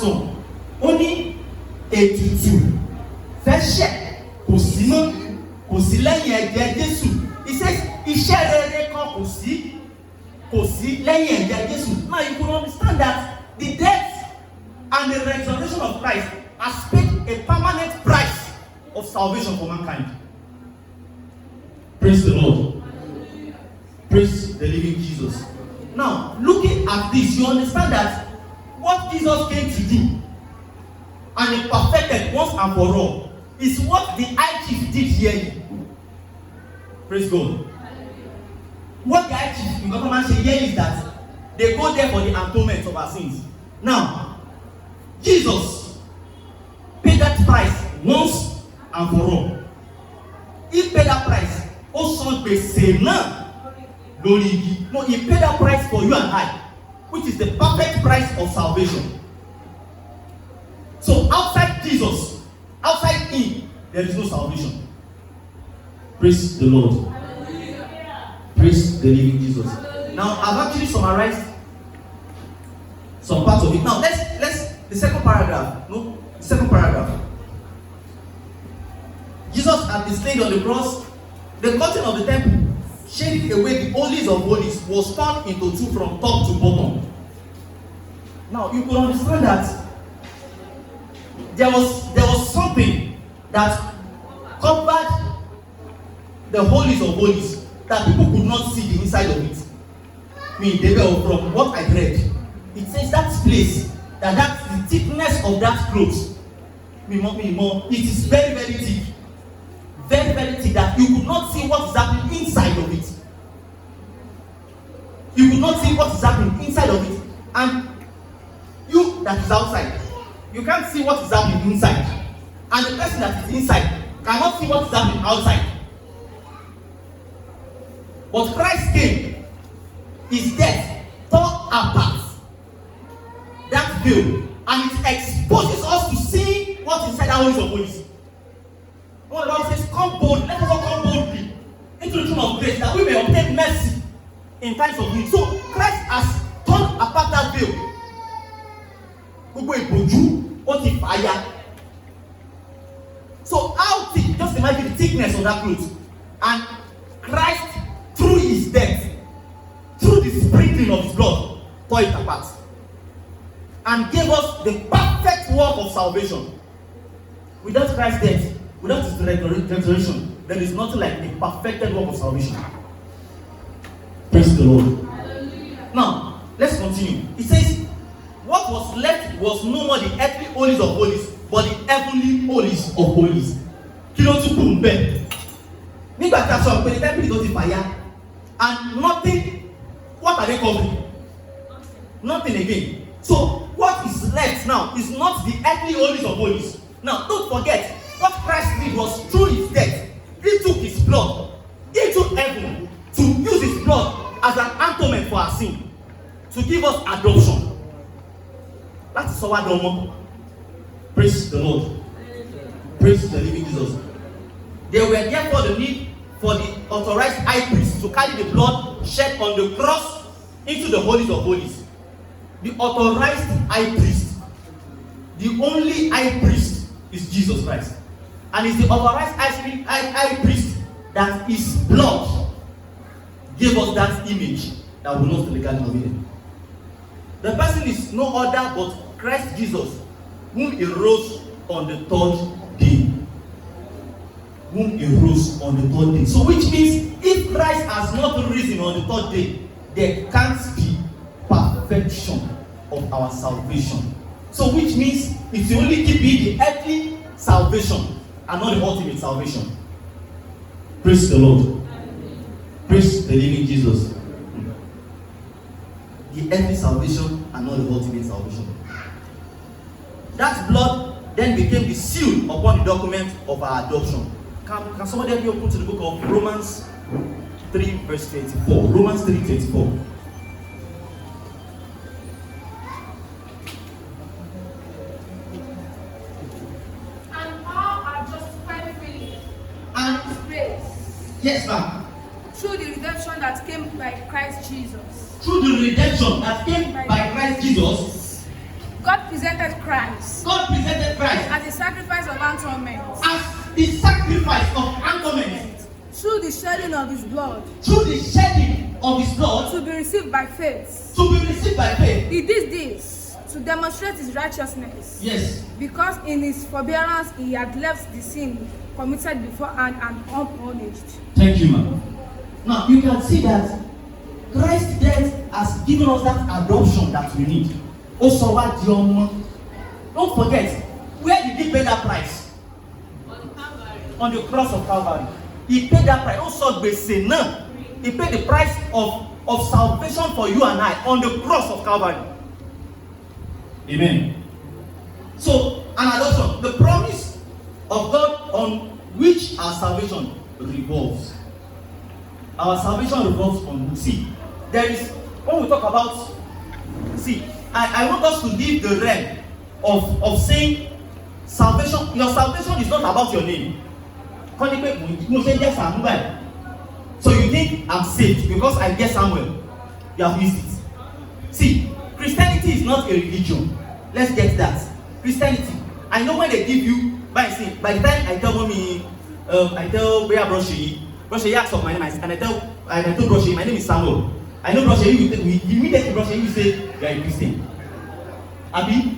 1. Only ètùtù fẹ́ṣẹ̀ kò sí mọ́, kò sí lẹ́yìn ẹ̀jẹ̀ Jésù. He says iṣẹ́ rere kan kò sí lẹ́yìn ẹ̀jẹ̀ Jésù. Now you can understand that the death and the resurrection of Christ has paid a permanent price of salvation for mankind. Praise the Lord. Praise the living Jesus. Now, looking at this, you understand that what Jesus came to do and he perfected once and for all is what the high chief did here. Praise God. What the high chief in government say here is that they go there for the atonement of our sins. Now, Jesus paid that price once and for all. He paid that price. Also, gbèsè náà lórí igi. No, he paid that price for you and I, which is the perfect price of salvation. So outside Jesus, outside him, there is no salvation. Praise the Lord. Praise the living Jesus. Now I've actually summarized some parts of it. Now let's the second paragraph. No, the second paragraph. Jesus had been slain on the cross. The curtain of the temple, shading away the holies of holies, was torn into two from top to bottom. Now you could understand that there was something that covered the holies of holies that people could not see the inside of it. I mean, they were from what I read. It says that place, that's the thickness of that cloth. It is very, very thick. Very, very thick that you could not see what is happening inside of it. You could not see what is happening inside of it. And you that is outside, you can't see what is happening inside. And the person that is inside cannot see what is happening outside. But Christ came, his death tore apart that veil, and it exposes us to see what is inside our holies of holies. One of the Bible says, come boldly, let us all come boldly into the throne of grace that we may obtain mercy in times of need. So Christ has torn apart that veil. Gbogbo ìbòjú ó ti fàya. So how thick? Just imagine the thickness of that cloth. And Christ, through his death, through the sprinkling of his blood, tore it apart and gave us the perfect work of salvation. Without Christ's death, without his resurrection, there is nothing like the perfected work of salvation. Praise the Lord. Hallelujah. Now, let's continue. It says, what was left was no more the earthly holies of holies, but the heavenly holies of holies. Kí ló tún kù ń bẹ̀? Nígbà tí a sọ pé the temple tó ti fàya, and nothing, what are they covering? Nothing again. So, what is left now is not the earthly holies of holies. Now, don't forget, what Christ did was through his death, he took his blood into heaven to use his blood as an atonement for our sin, to give us adoption. That's our normal. Praise the Lord. Praise the living Jesus. There were therefore the need for the authorized high priest to carry the blood shed on the cross into the holies of holies. The authorized high priest, the only high priest, is Jesus Christ. And it's the authorized high priest that his blood gave us that image that will not to the Garden of Eden. The person is no other but Christ Jesus, whom he rose on the third day. Whom he rose on the third day. So which means if Christ has not risen on the third day, there can't be perfection of our salvation. So which means it will only keep be the earthly salvation and not the ultimate salvation. Praise the Lord. Praise the living Jesus. The earthly salvation and not the ultimate salvation. That blood then became the seal upon the document of our adoption. Can somebody help me open to the book of Romans 3 verse 24? Romans 3:24. Yes, ma'am. Through the redemption that came by Christ Jesus. Through the redemption that came by Christ Jesus. God God presented Christ God presented Christ as a sacrifice of atonement as the sacrifice of atonement through the shedding of his blood through the shedding of his blood to be received by faith. to be received by faith. He did this to demonstrate his righteousness, Yes. because in his forbearance he had left the sin committed beforehand and unpunished. Thank you, ma'am. Now you can see that Christ's death has given us that adoption that we need. Also, what don't forget, where did he pay that price? On the cross of Calvary. He paid that price. Also, he paid the price of salvation for you and I on the cross of Calvary. Amen. So, an adoption, the promise of God on which our salvation revolves. Our salvation revolves on, see, there is, when we talk about, see, I want us to leave the realm of saying salvation. Your salvation is not about your name. So you think I'm saved because I get Samuel. You have missed it. See, Christianity is not a religion. Let's get that. Christianity. I know when they give you, by the time I tell mommy, I tell Brea Broshe asks for my name, and I told Broshe, my name is Samuel. I know Broshe, we immediately Broshe, you say you are a Christian. Abi,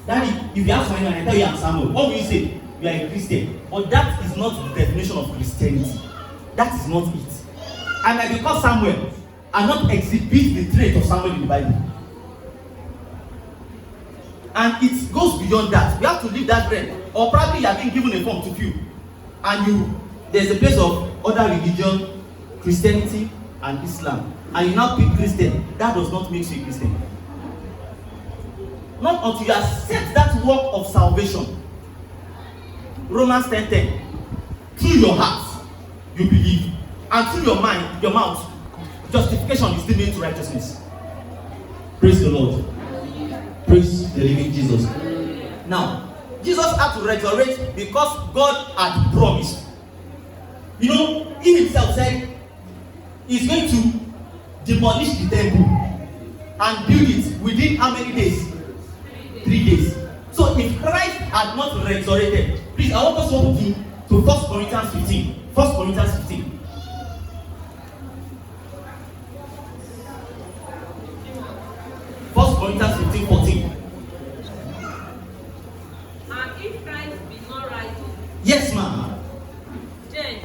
Daddy, if you ask my name and I tell you I'm Samuel, what will you say? You are a Christian. But that is not the definition of Christianity. That is not it. I might be called Samuel and not exhibit the trait of Samuel in the Bible. And it goes beyond that. We have to leave that realm. Or probably you have been given a form to fill. And there's a place of other religion, Christianity and Islam. And you now pick Christian. That does not make you a Christian. Not until you accept that work of salvation. Romans 10:10. Through your heart, you believe. And through your mind, your mouth, justification is still made to righteousness. Praise the Lord. Praise the living Jesus. Now, Jesus had to resurrect because God had promised. You know, he himself said he's going to demolish the temple and build it within how many days? 3 days. So if Christ had not resurrected, please, I want us to open to 1 Corinthians 15. 1 Corinthians 15. 1 Corinthians 15:14. And if Christ be not rising, Yes, ma'am. then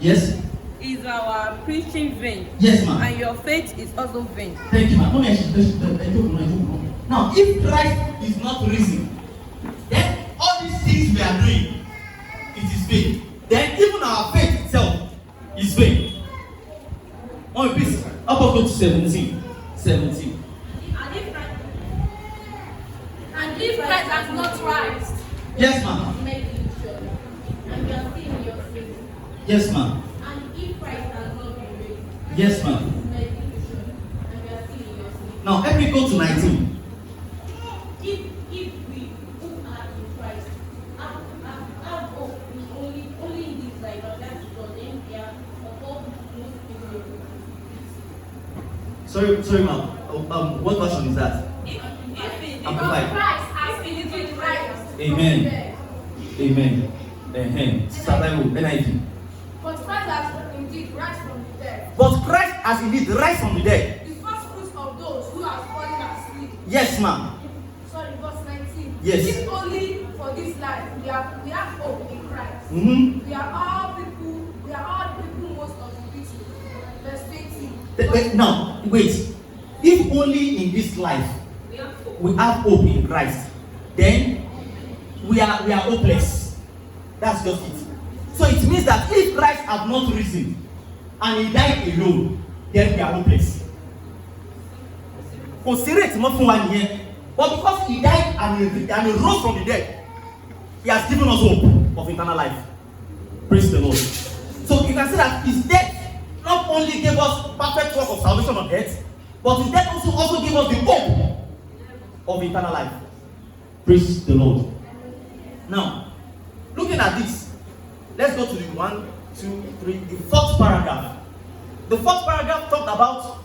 Yes. is our preaching vain, Yes, ma'am. and your faith is also vain. Thank you, ma'am. Now, if Christ is not risen, then all these things we are doing, it is vain. Then even our faith itself is vain. Oh, please, up go to 17. 17. And if Christ has not risen, Yes, ma'am. and you are still in your sin. Yes, ma'am. And if Christ has not been raised, Yes, ma'am. and you are still in your sin. Now, let me go to 19. If we who are in Christ have hope only in this life, and that's because then they are above most people. Sorry, ma'am. What version is that? Amplified. Christ has been in Christ. Amen. Amen. Sister Bible, NIV. But Christ has indeed risen from the dead. But Christ has indeed rise from the dead. The first fruits of those who have fallen asleep. Yes, ma'am. Sorry, verse 19. Yes. If only for this life we have hope in Christ. Mm-hmm. We are all people most of the people. Verse 20. Now, wait. If only in this life we have hope in Christ, then we are hopeless. That's just it. So it means that if Christ had not risen and he died alone, then we are hopeless. Consider it not for 1 year, but because he died and he rose from the dead, he has given us hope of eternal life. Praise the Lord. So you can see that his death not only gave us perfect work of salvation on earth, but his death also gave us the hope of eternal life. Praise the Lord. Now, looking at this, let's go to the 1, 2, 3, the 4th paragraph. The 4th paragraph talked about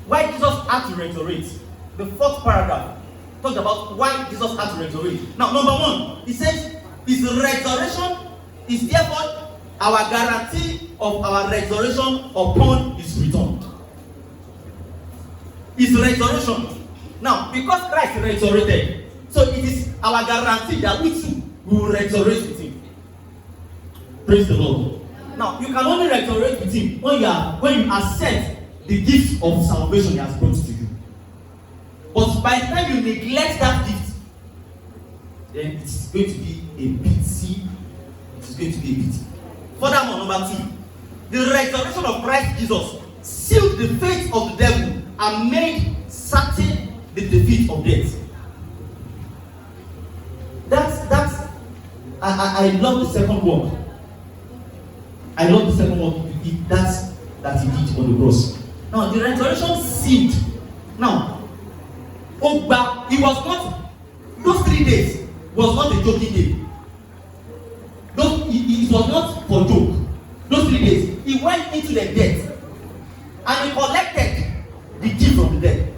why Jesus had to resurrect. The 4th paragraph. talked about why Jesus had to resurrect. Now, number one, he says his resurrection is therefore our guarantee of our resurrection upon his return. His resurrection. Now, because Christ resurrected, so it is our guarantee that we too will resurrect with him. Praise the Lord. Now, you can only resurrect with him when you accept the gift of salvation he has brought to you. But by the time you neglect that gift, then it's going to be a pity. It is going to be a pity. Furthermore, number two, the resurrection of Christ Jesus sealed the fate of the devil and made certain the defeat of death. I love the second one. I love the second one. That he did on the cross. Now the resurrection sealed. Now, it was not, those 3 days was not a joking day. It was not for joke. Those 3 days, he went into the death and he collected the gift of the dead.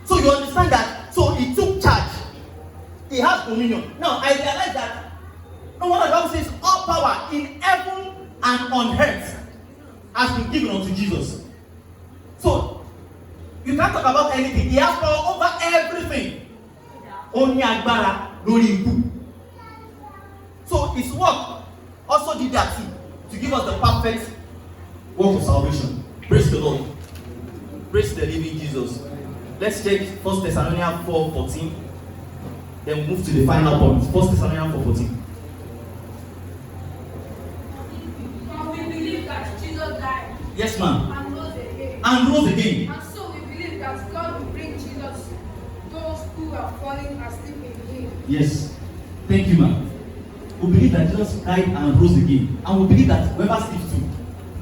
So you understand that? So he took charge. He has dominion. Now I realize that no wonder the Bible says all power in heaven and on earth has been given unto Jesus. So you can't talk about anything. He has power over everything. Only agbára lórí ikú. So his work also did that too, to give us the perfect work of salvation. Praise the Lord. Praise the living Jesus. Let's check 1 Thessalonians 4:14. Then move to the final point. 1 Thessalonians 4:14. For we believe that Jesus died. Yes, ma'am. And rose again. And rose again. And so we believe that God will bring Jesus those who are falling asleep in him. Yes. Thank you, ma'am. We believe that Jesus died and rose again. And we believe that whoever sleeps too,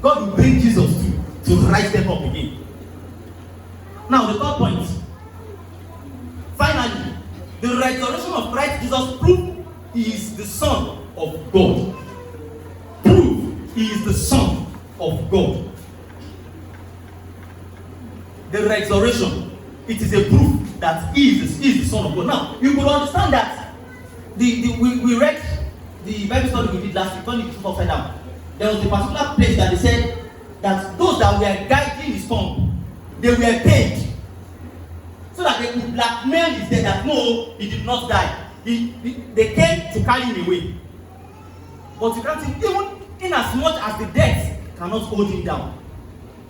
God will bring Jesus too to rise them up again. Now, the third point. Finally, the resurrection of Christ Jesus proved he is the Son of God. Prove he is the Son of God. The resurrection, it is a proof that he is the Son of God. Now, you could understand that we read the Bible study we did last week, turn the truth upside down. There was a particular place that they said that those that were guiding his tongue, they were paid so that they could blackmail his death that no, he did not die. They came to carry him away. But you can't see, even in as much as the death cannot hold him down.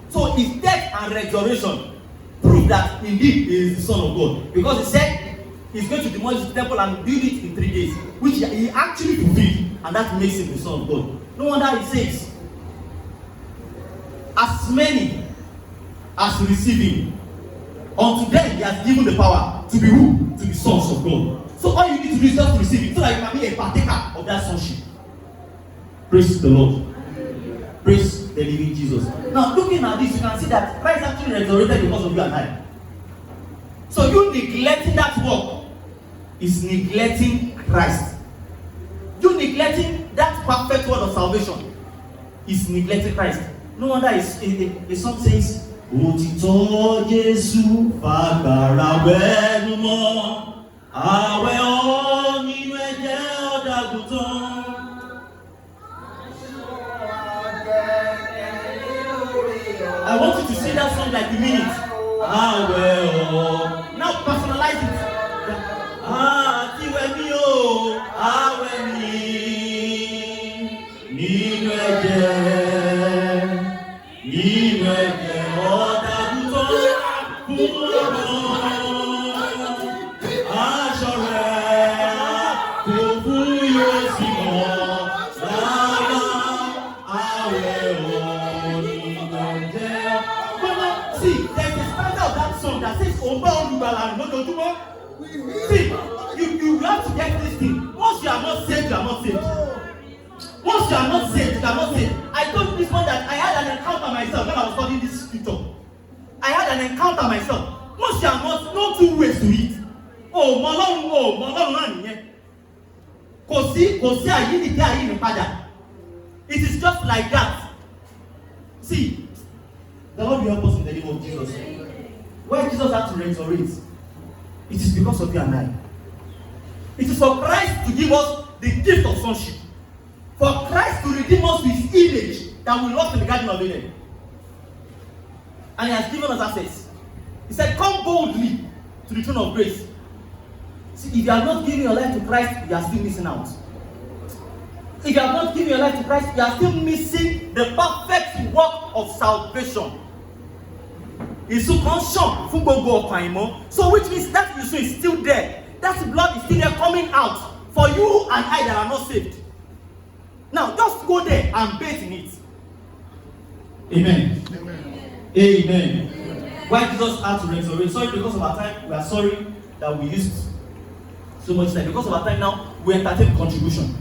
So his death and resurrection prove that indeed he is the Son of God. Because he said he's going to demolish the temple and build it in 3 days, which he actually fulfilled, and that makes him the Son of God. No wonder he says, as many as receive him, unto them he has given the power to be who? To be sons of God. So all you need to do is just to receive it, so that you can be a partaker of that sonship. Praise the Lord. Praise the living Jesus. Now looking at this, you can see that Christ actually resurrected because of you and I. So you neglecting that work is neglecting Christ. You neglecting that perfect word of salvation is neglecting Christ. No wonder the song says, Òtítọ́ Jésù fàgbàrà wẹ́nu mọ́, àwẹ̀ ọ́ nínú ẹ̀jẹ̀ ọ̀dàgùtàn. I want you to sing that song like you mean it. Àwẹ̀ ọ́. Now personalize it. Àtiwẹ̀ mi o, àwẹ̀ mi nínú ẹ̀jẹ̀, nínú ẹ̀jẹ̀. See, you have to get this thing. Once you are not saved, you are not saved. Once you are not saved, you are not saved. I told this one that I had an encounter myself when I was studying this scripture. I had an encounter myself. Once you are not, no two ways to it. Oh, Ọlọ́run náà nìyẹn. Kò sí àyíníkẹ́ àyínípadà. It is just like that. See, the Lord will help us in the name of Jesus. why Jesus had to resurrect, it is because of you and I. It is for Christ to give us the gift of sonship. For Christ to redeem us with his image that we lost in the Garden of Eden. And he has given us access. He said, come boldly to the throne of grace. See, if you have not given your life to Christ, you are still missing out. If you have not given your life to Christ, you are still missing the perfect work of salvation. So which means that issue is still there. That blood is still there coming out for you and I that are not saved. Now just go there and bathe in it. Amen. Amen. Amen. Amen. Why Jesus had to resurrect? Sorry, because of our time, we are sorry that we used so much time. Because of our time now, we entertain contribution.